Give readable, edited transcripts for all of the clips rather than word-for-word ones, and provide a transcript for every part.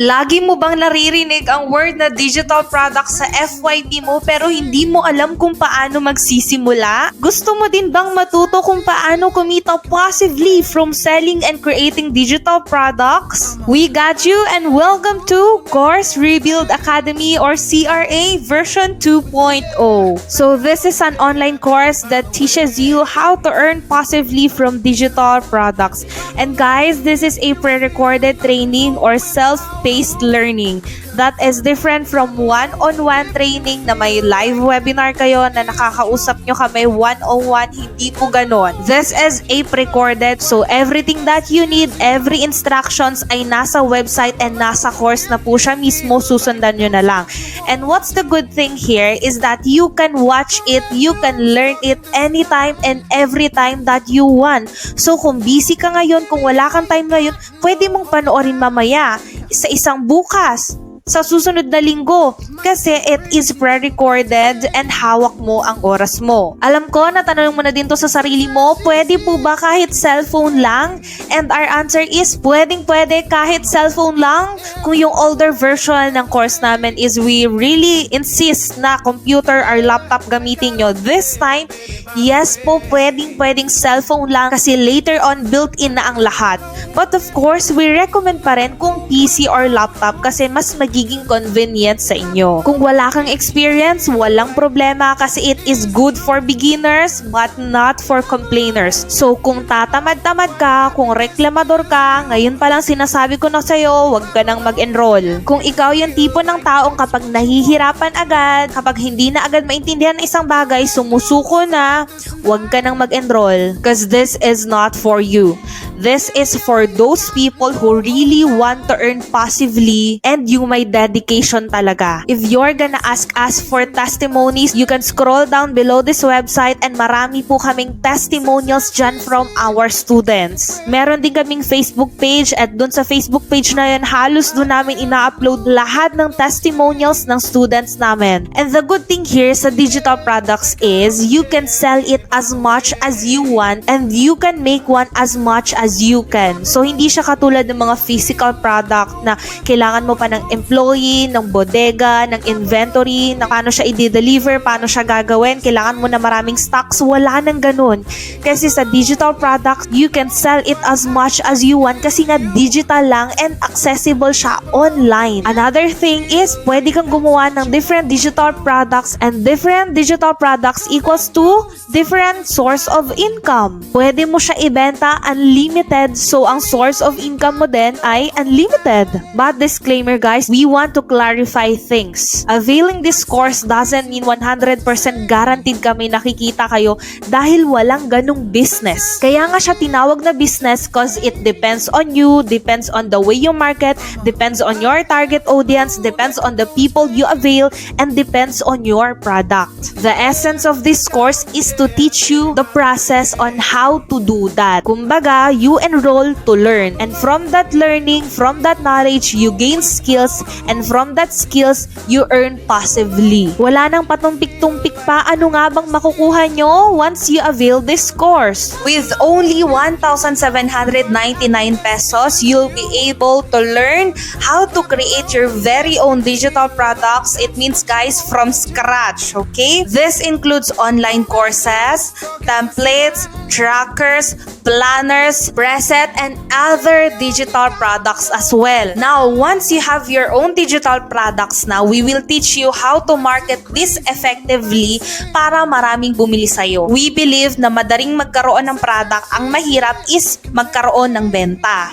Lagi mo bang naririnig ang word na digital product sa FYP mo pero hindi mo alam kung paano magsisimula? Gusto mo din bang matuto kung paano kumita passively from selling and creating digital products? We got you and welcome to Course Rebuild Academy or CRA version 2.0. So this is an online course that teaches you how to earn passively from digital products. And guys, this is a pre-recorded training or self-paced learning that is different from one-on-one training na may live webinar kayo na nakakausap nyo kami one-on-one, hindi po ganon. This is a pre-recorded, so everything that you need, every instructions ay nasa website and nasa course na po siya mismo, susundan nyo na lang. And what's the good thing here is that you can watch it, you can learn it anytime and every time that you want. So kung busy ka ngayon, kung wala kang time ngayon, pwede mong panoorin mamaya sa isang bukas, sa susunod na linggo, kasi it is pre-recorded and hawak mo ang oras mo. Alam ko, natanong mo na din to sa sarili mo, pwede po ba kahit cellphone lang? And our answer is, pwede kahit cellphone lang. Kung yung older version ng course namin is we really insist na computer or laptop gamitin nyo. This time, yes po, pwedeng cellphone lang kasi later on built-in na ang lahat. But of course, we recommend pa rin kung PC or laptop kasi mas magiging convenient sa inyo. Kung wala kang experience, walang problema kasi it is good for beginners but not for complainers. So kung tatamad-tamad ka, kung reklamador ka, ngayon pa lang sinasabi ko na sa'yo, huwag ka nang mag-enroll. Kung ikaw yung tipo ng taong kapag nahihirapan agad, kapag hindi na agad maintindihan ng isang bagay, sumusuko na, huwag ka nang mag-enroll because this is not for you. This is for those people who really want to earn passively and yung may dedication talaga. If you're gonna ask us for testimonies, you can scroll down below this website and marami po kaming testimonials dyan from our students. Meron din kaming Facebook page at dun sa Facebook page na yun, halos dun namin ina-upload lahat ng testimonials ng students namin. And the good thing here sa digital products is you can sell it as much as you want and you can make one as much as you can. So hindi siya katulad ng mga physical product na kailangan mo pa ng employee, ng bodega, ng inventory, na paano siya i-deliver, paano siya gagawin, kailangan mo na maraming stocks, wala nang ganun. Kasi sa digital product, you can sell it as much as you want kasi nga digital lang and accessible siya online. Another thing is, pwede kang gumawa ng different digital products and different digital products equals to different source of income. Pwede mo siya ibenta unlimited, so ang source of income mo din ay unlimited. But disclaimer guys, we want to clarify things. Availing this course doesn't mean 100% guaranteed kami nakikita kayo dahil walang ganung business. Kaya nga siya tinawag na business cause it depends on you, depends on the way you market, depends on your target audience, depends on the people you avail, and depends on your product. The essence of this course is to teach you the process on how to do that. Kumbaga, you enroll to learn. And from that learning, from that knowledge, you gain skills, and from that skills, you earn passively. Wala nang patumpik-tumpik pa, ano nga bang makukuha nyo once you avail this course? With only 1,799 pesos, you'll be able to learn how to create your very own digital products. It means guys, from scratch, okay? This includes online courses, templates, trackers, planners, preset, and other digital products as well. Now, once you have your own digital products now, we will teach you how to market this effectively para maraming bumili sa'yo. We believe na madaling magkaroon ng product, ang mahirap is magkaroon ng benta.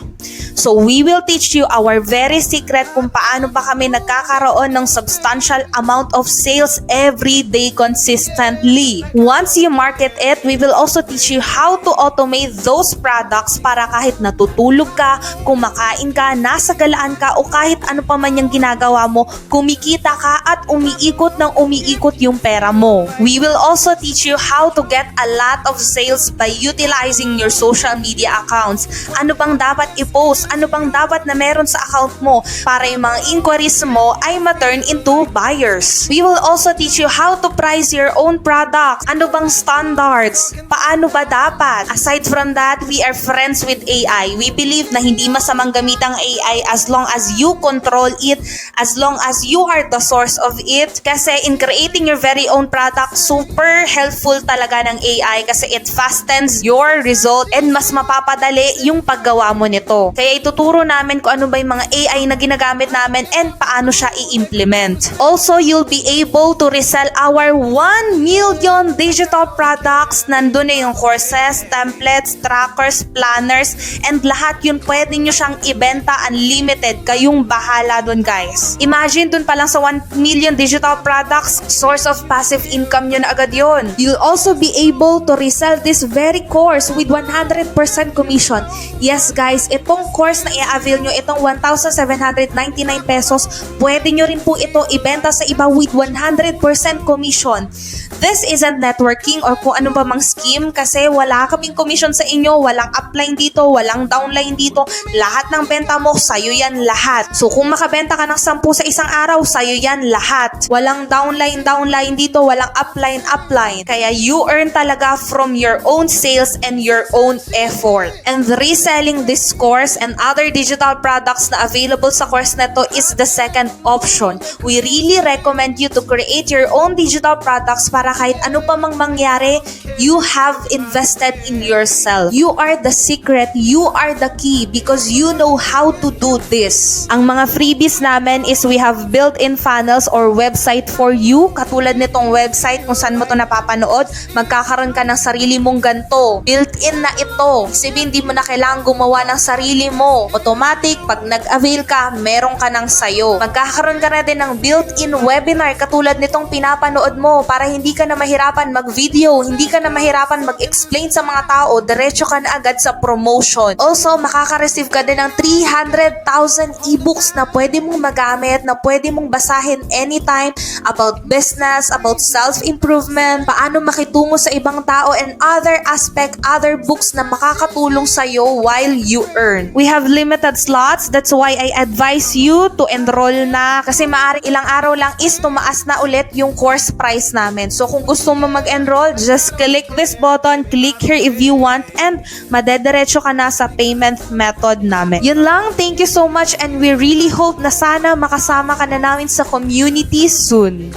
So, we will teach you our very secret kung paano pa kami nagkakaroon ng substantial amount of sales every day consistently. Once you market it, we will also teach you how to automate those products para kahit natutulog ka, kumakain ka, nasa galaan ka, o kahit ano pa man yung ginagawa mo, kumikita ka at umiikot ng umiikot yung pera mo. We will also teach you how to get a lot of sales by utilizing your social media accounts. Ano bang dapat i-post? ano bang dapat na meron sa account mo para yung mga inquiries mo ay ma-turn into buyers. We will also teach you how to price your own product. Ano bang standards? Paano ba dapat? Aside from that, we are friends with AI. We believe na hindi masamang gamit ang AI as long as you control it, as long as you are the source of it. Kasi in creating your very own product, super helpful talaga ng AI kasi it fastens your result and mas mapapadali yung paggawa mo nito. Kaya ituturo namin kung ano ba yung mga AI na ginagamit namin and paano siya i-implement. Also, you'll be able to resell our 1 million digital products. Nandun na yung courses, templates, trackers, planners, and lahat yun pwede nyo siyang ibenta unlimited. Kayong bahala dun, guys. Imagine dun pa lang sa 1 million digital products, source of passive income nyo na agad yun. You'll also be able to resell this very course with 100% commission. Yes, guys, itong course na i-avail nyo, itong 1,799 pesos, pwede nyo rin po ito ibenta sa iba with 100% commission. This isn't networking or kung ano ba mang scheme kasi wala kaming commission sa inyo, walang upline dito, walang downline dito. Lahat ng benta mo, sa'yo yan lahat. So kung makabenta ka ng 10 sa isang araw, sa'yo yan lahat. Walang downline dito, walang upline. Kaya you earn talaga from your own sales and your own effort. And reselling this course and other digital products na available sa course na to is the second option. We really recommend you to create your own digital products para kahit ano pa mang mangyari, you have invested in yourself. You are the secret, you are the key because you know how to do this. Ang mga freebies namin is we have built-in funnels or website for you. Katulad nitong website kung saan mo to napapanood, magkakaroon ka ng sarili mong ganto. Built-in na ito. Kasi hindi mo na kailangan gumawa ng sarili mo. Automatic, pag nag-avail ka, meron ka ng sayo. Magkakaroon ka na din ng built-in webinar katulad nitong pinapanood mo para hindi ka na mahirapan mag-video, hindi ka na mahirapan mag-explain sa mga tao, diretso ka na agad sa promotion. Also, makaka-receive ka din ng 300,000 ebooks na pwede mong magamit, na pwede mong basahin anytime about business, about self-improvement, paano makitungo sa ibang tao, and other other books na makakatulong sa'yo while you earn. We have limited slots, that's why I advise you to enroll na kasi maaari ilang araw lang is tumaas na ulit yung course price namin. So kung gusto mo mag-enroll, just click this button, click here if you want, and madediretso ka na sa payment method namin. Yun lang, thank you so much and we really hope na sana makasama ka na namin sa community soon.